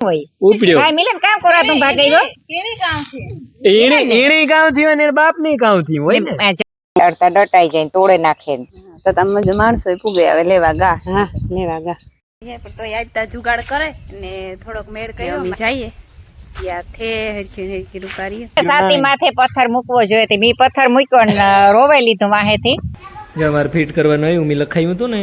ઉપડ્યો કાઈ મિલન કામ કરા તું ભાગેલો કેવી કામ છે ઈણી કામ થયું અને બાપ ની કામ થયું હોય ને અડતા ડટાઈ જાય તોડે નાખે તો તમે જ માણસો પૂગે આવે લેવા ગા હા લેવા ગા પણ તો યાદ જુગાડ કરે ને થોડોક મેળ કર્યો અમે જઈએ યાર થે હરખી હરખી રૂપારી સાતી માથે પથ્થર મૂકવો જોઈએ તે મી પથ્થર મૂક્યો ને રોવાઈ લીધું વાહેથી જો અમારે ફિટ કરવાનું આવ્યું મેં લખાયું હતું ને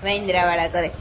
વેન્દ્રા વાળા કરે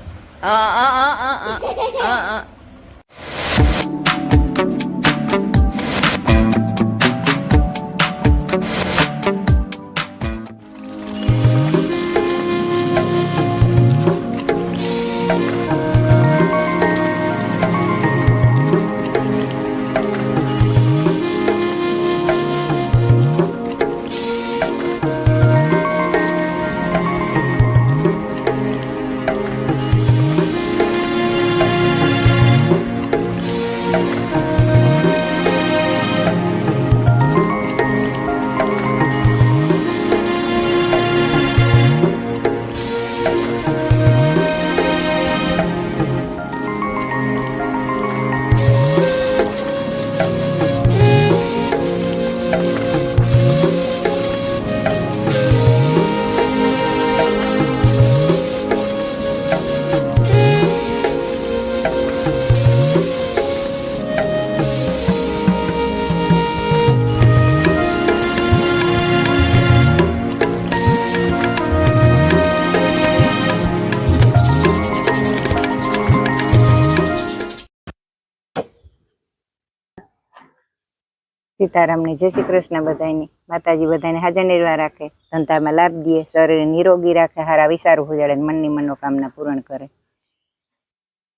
સીતારામ ને જય શ્રી કૃષ્ણ બધાની માતાજી બધાને હાજર નિર્વાહ રાખે ધંધામાં લાભ દે શરીર નિરોગી રાખે હારા વિચારું ઉજાડે મનની મનોકામના પૂર્ણ કરે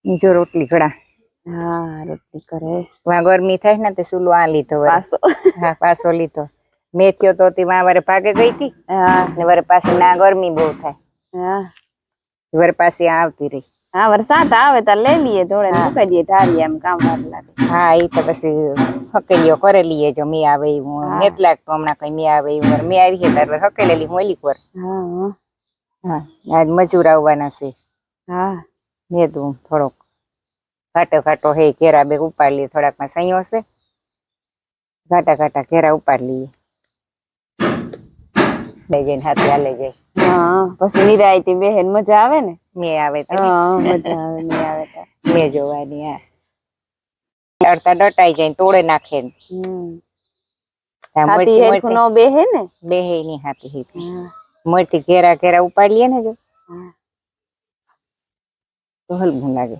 જો રોટલી ઘડા હા રોટલી કરે વા ગરમી થાય ને તે સુલો આ લીધો પાસો હા પાસો લીધો મેં થયો તો તે વારે ભાગે ગઈ હતી હા ને વરે પાછી ના ગરમી બહુ થાય હા વરે પાછી આવતી રહી હા વરસાદ આવે તો લઈ લઈએ થોડે મૂકી દઈએ ઢારી એમ કામ વાર લાગે હા એ તો પછી હકેલીઓ કરેલી જો મેં આવે એવું નથી લાગતું હમણાં કઈ મેં આવે એવું મેં આવી છે ત્યારે હકેલેલી મોલી પર હા હા આજ મજૂર આવવાના છે હા મેં તું થોડોક ઘાટો ઘાટો હે ઘેરા બે ઉપાડ લઈએ થોડાકમાં સહીઓ છે ઘાટા ઘાટા ઘેરા ઉપાડ લઈએ લઈ જઈને હાથે હાલે જાય હા પછી નિરાયતી બેહેન મજા આવે ને મેં આવે તો હા મજા આવે નહીં આવે તો મેં જોવાની હા અડતા ડટાઈ જાય તોડે નાખે હાથી હેરખું નો બેહે ને બેહે ની હાથી હેઠી મળતી ઘેરા ઘેરા ઉપાડ લઈએ ને જો તો હલવું લાગે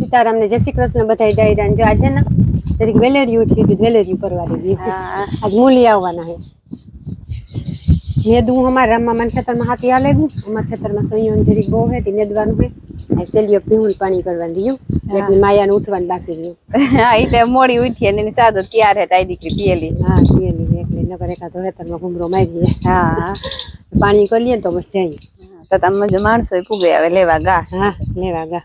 સીતારામ ને જય શ્રી કૃષ્ણ બધા ડાયરા જો આજે ને તરીકે વેલેરિયું થયું હતું વેલેરિયું કરવા દેજે આજ મૂલી આવવાના હે નેદું અમારા રામમાં ખેતરમાં હાથી હાલે ગયું અમારા ખેતરમાં સંયોન જરીક બહુ હે તે નેદવાનું હે સેલીઓ પીવું પાણી કરવાનું રહ્યું એટલે માયાને ઉઠવાનું બાકી રહ્યું હા એટલે મોડી ઉઠી અને સાદો તૈયાર હે તાઈ દીકરી પીએલી હા પીએલી એટલે નગર એકાદો ખેતરમાં ઘૂમરો મારીએ હા પાણી કરીએ ને તો બસ જઈએ તો તમે માણસો પૂગે આવે લેવા ગા હા લેવા ગા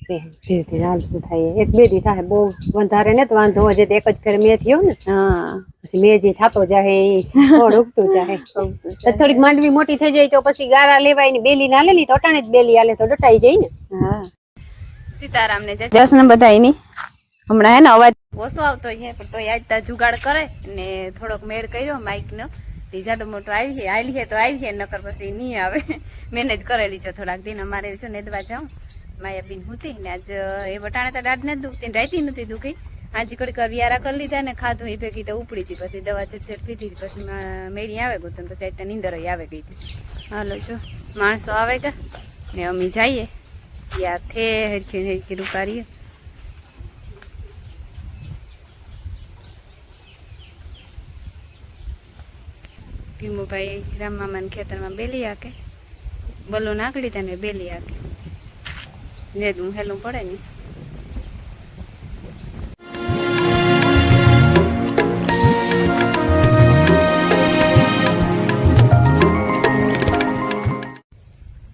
ધીરે ધીરે હાલતું થાય એક બે દી થાય બહુ વધારે ને તો વાંધો હશે એક જ ફેર મેં થયો ને હા પછી મેં જે થતો જાય થોડ ઉગતું જાય થોડીક માંડવી મોટી થઈ જાય તો પછી ગારા લેવાય ને બેલી ના લેલી તો અટાણે જ બેલી હાલે તો ડટાઈ જાય ને હા સીતારામ ને જય કૃષ્ણ બધાય ની હમણાં હે ને અવાજ ઓછો આવતો છે પણ તો યાદ જુગાડ કરે ને થોડોક મેળ કર્યો માઇક નો જાડો મોટો આવી છે તો આવી છે નકર પછી નહીં આવે મેનેજ કરેલી છે થોડાક દિન અમારે છે નેદવા જાઉં માયાબીન હતી ને આજ એ વટાણે તો દાઢ નથી દુખતી રાઈતી નથી દુખી આજે કડીક વિયારા કરી લીધા ને ખાધું એ ભેગી તો ઉપડી હતી પછી દવા ચટચટ પીધી પછી મેળી આવે ગયું પછી આજ નીંદર આવે ગઈ હતી હાલો જો માણસો આવે કે ને અમે જઈએ યાર થે હરખી હરખી રૂપારીએ ભીમુભાઈ રામમામાના ખેતરમાં બેલી હાકે બલો નાખડી તને બેલી હાકે નેદું હેલું પડે ને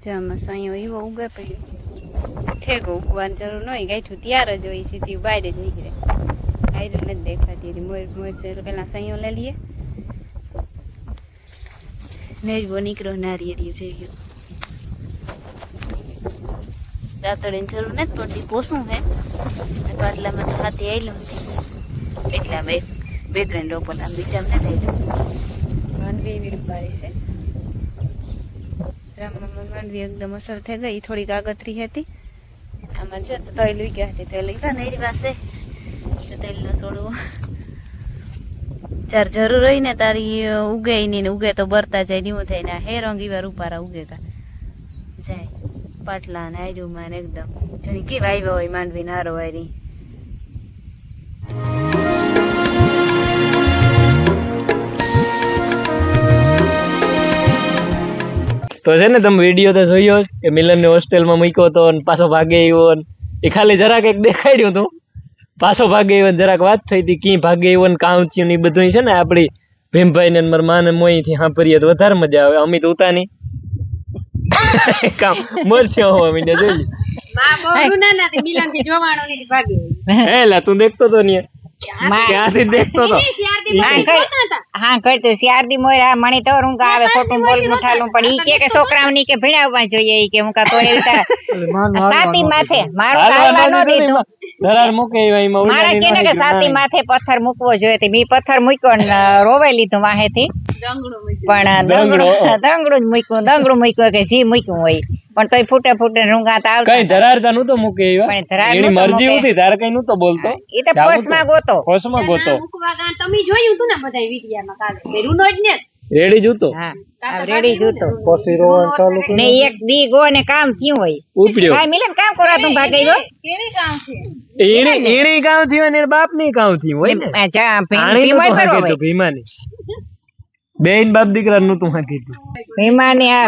જામાં સાંયો એવો ઉગે પડ્યો ઠેકો ઉગવાની જરૂર ન હોય ગાંઠું ત્યાર જ હોય સીધી બહાર જ નીકળે આયરું નથી દેખાતી હતી મોર છે પેલા સાંયો લઈ લઈએ નેરવો નીકળો નારિયેળિયું જેવી દાંતડીની જરૂર નથી પડતી પોસું હે તો આટલામાં તો હાથી આવેલું એટલે આમ બે ત્રણ રોપલ આમ બીજા નથી આવેલું માંડવી એવી રૂપારી છે રામમાં માંડવી એકદમ અસર થઈ ગઈ થોડીક આગતરી હતી આમાં છે તો તૈલ ગયા હતી તેલ લીધા ને એની પાસે તેલનો છોડવો ચાર જરૂર હોય ને તારી ઉગે નહીં ને ઉગે તો બરતા જાય નીવું થાય ને હે રંગી વાર ઉપારા ઉગે કા જાય પાટલા ને આયરુમાં ને એકદમ જણી કેવા આવ્યા હોય માંડવી નારો વાયરી તો છે ને તમે વિડીયો તો જોયો જ કે મિલનને હોસ્ટેલમાં મૂક્યો હતો અને પાછો ભાગે આવ્યો ને એ ખાલી જરાક એક દેખાડ્યું હતું પાછો ભાગે આવ્યો જરાક વાત થઈ હતી કી ભાગે આવ્યો ને કામ થયું ને એ બધું છે ને આપણી ભીમભાઈ ને મારા માને મોઈથી સાંભળીએ તો વધારે મજા આવે અમિત ઉતાની કામ મરશે હોવા મીને જોઈ હેલા તું દેખતો તો ને ક્યાંથી દેખતો તો હા કરતો શારદી મોરા મને તો હું આવે ખોટું બોલ મુઠાલું પણ ઈ કે છોકરાઓની કે ભણાવવા જોઈએ ઈ કે હું કા તો સાતી માથે મારું ચાલવા ન દીધું ધરાર મૂકે એમાં મારા કે ને કે સાતી માથે પથ્થર મૂકવો જોઈએ તે મી પથ્થર મૂક્યો ને રોવાઈ લીધું વાહેથી પણ દંગડું જ મૂક્યું કે જી મૂક્યું હોય પણ તોય ફૂટે રૂંગાત આવતા કઈ ધરારતા નતો મૂકે એની મરજી હતી તારે કઈ નતો બોલતો ઈ તો પોસમાં ગોતો તમે જોયું તું ને બધા વિડિયામાં કાલે પેરું નો જ ને રેડી જૂતો હા રેડી જૂતો પછી રોવાનું ચાલુ ને એક દી ગો ને કામ થયું હોય ઉપડ્યો કાઈ મિલન કામ કરા તું ભાગઈ ગયો કેવી કામ છે એણી કામ થયું ને બાપ ની કામ થયું હોય ને જા ભીમાની બેન બાપ દીકરા નું તું હા કીધું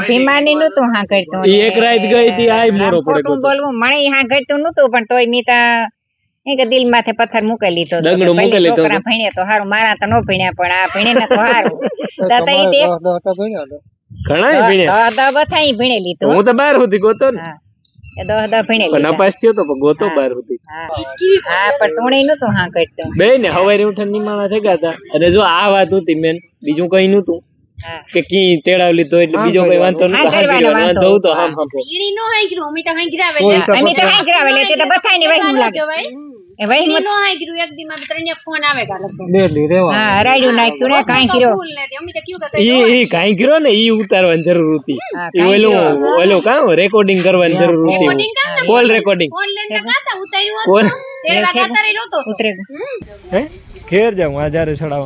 ભીમાની નું તું હા કરતો ઈ એક રાત ગઈ હતી આય મોરો પડે તું બોલવું મને હા કરતું નતું પણ તોય મીતા એ કે દિલ માથે પથ્થર મૂકી લીધો દગડો મૂકી લીધો છોકરા ભણ્યા તો હારું મારા તો નો ભણ્યા પણ આ ભણે ને તો હારું તાતા ઈ ઘણા ભણ્યા દા બથાઈ ભણે લીધો હું તો 12 સુધી ગોતો ને એ દા ભણે પણ નપાસ થયો તો ગોતો 12 સુધી હા પણ તુણે નતું હા કરતો બે ને હવારે ઉઠન નિમાણા થઈ ગયા હતા અને જો આ વાત હતી મેન બીજું કઈ નતું કે કી તેડાવ લીધો એટલે બીજો કઈ વાંધો નતો વાંધો તો હામ ઈણી નો હાંગરો અમે તો હાંગરાવે તે તો બથાઈ ને વહી લાગે એ વહી નો હાંગરો એક દી માં ત્રણે ફોન આવે કા લગભગ હા રાડ્યું નાખ્યું ને કાઈ કર્યો અમે તો કેવું કે ઈ કાઈ કર્યો ને ઈ ઉતારવાની જરૂર હતી ઈ ઓલો કામ રેકોર્ડિંગ કરવાની જરૂર હતી કોલ રેકોર્ડિંગ ફોન લઈને ગાતા ઉતાર્યું હતું તેડવા ગાતા રે નતો ઉતરે હે ઘેર જાઉં આ જારે છડાવ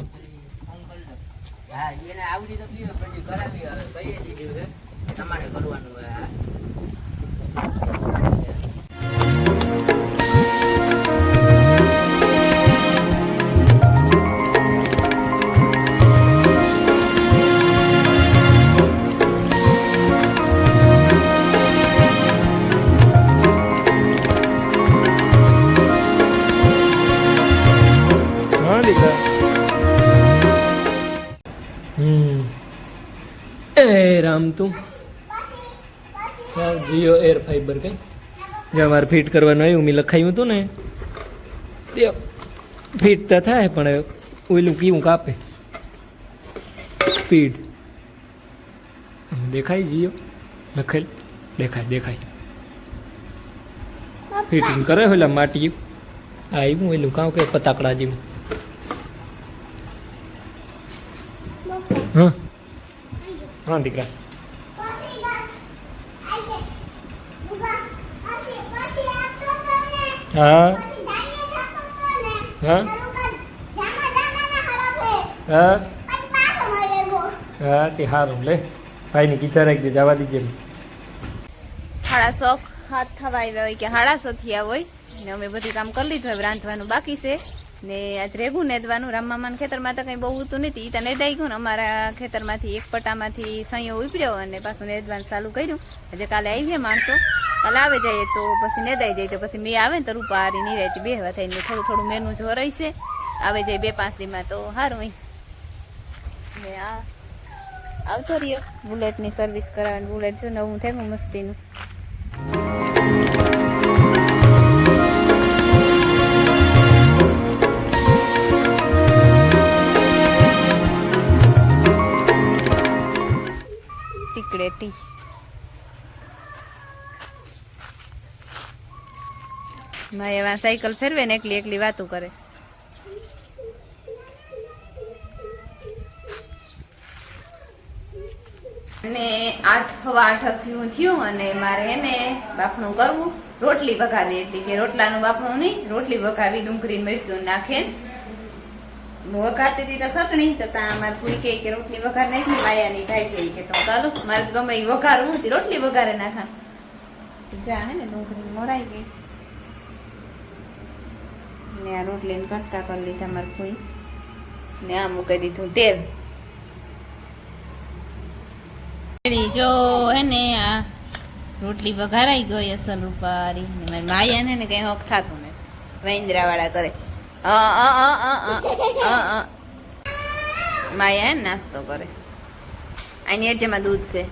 રામ તું જીઓ એર ફાઈબર કઈ જે અમારે ફિટ કરવાનું આવ્યું મેં લખાયું હતું ને તે ફિટ તો થાય પણ ઓઈલું કેવું કાપે સ્પીડ દેખાય જીઓ લખેલ દેખાય ફિટિંગ કરે ઓલા માટી આવ્યું ઓઈલું કામ કે પતાકડા જેવું હા હા દીકરા હા હા હા હા તે સારું લે ભાઈ ની કીધા રાખી દે જવા દીજે હાડા શોખ હાથ થવા આવ્યા હોય કે હાડા સથિયા હોય ને અમે બધું કામ કરી લીધું હવે રાંધવાનું બાકી છે ને આજ રેગું નેદવાનું રામમામાના ખેતરમાં તો કંઈ બહુ હતું નથી ઈ તો નેદાઈ ગયું ને અમારા ખેતરમાંથી એક પટામાંથી સૈયો ઉપડ્યો અને પાછું નેદવાનું ચાલુ કર્યું એટલે કાલે આવીએ માણસો કાલે આવે જાય તો પછી નેદાઈ જાય તો પછી મેં આવે ને તો રૂપા હારી નિરાયતી બેહવા થઈને થોડું મેનું જો રહીશે આવે જાય 2-5 દીમાં તો સારું ને આવતો રહ્યો બુલેટની સર્વિસ કરાવવાની. બુલેટ જો નવું થયું મસ્તીનું. ટીકડેટી માં એવા સાયકલ ફેરવે ને એકલી એકલી વાતો કરે. અને 8:15 થયું થયું અને મારે હે ને બાફણું કરવું. રોટલી વઘાવી એટલે કે રોટલાનું બાફણું નહીં, રોટલી વઘાવી ડુંગળી મરચું નાખે વઘારતી હતી તો ચટણી તો ત્યાં મારે પૂરી કહી કે રોટલી વઘાર નાખી માયાની ભાઈ કહી કે તો ચાલો મારે ગમે એ વઘારવું હતી રોટલી વઘારે નાખા. જા હે ને ડુંગળી મોરાઈ ગઈ ને આ રોટલીને કટકા કરી લીધા મારે પૂરી ને આ મૂકી દીધું તેલ. જો હે ને આ રોટલી વઘારાઈ ગઈ અસલ રૂપારી ને મારી માયા ને કઈ હોક થતું ને વેન્દ્રા વાળા કરે માયા નાસ્તો કરે. આની એજમાં દૂધ છે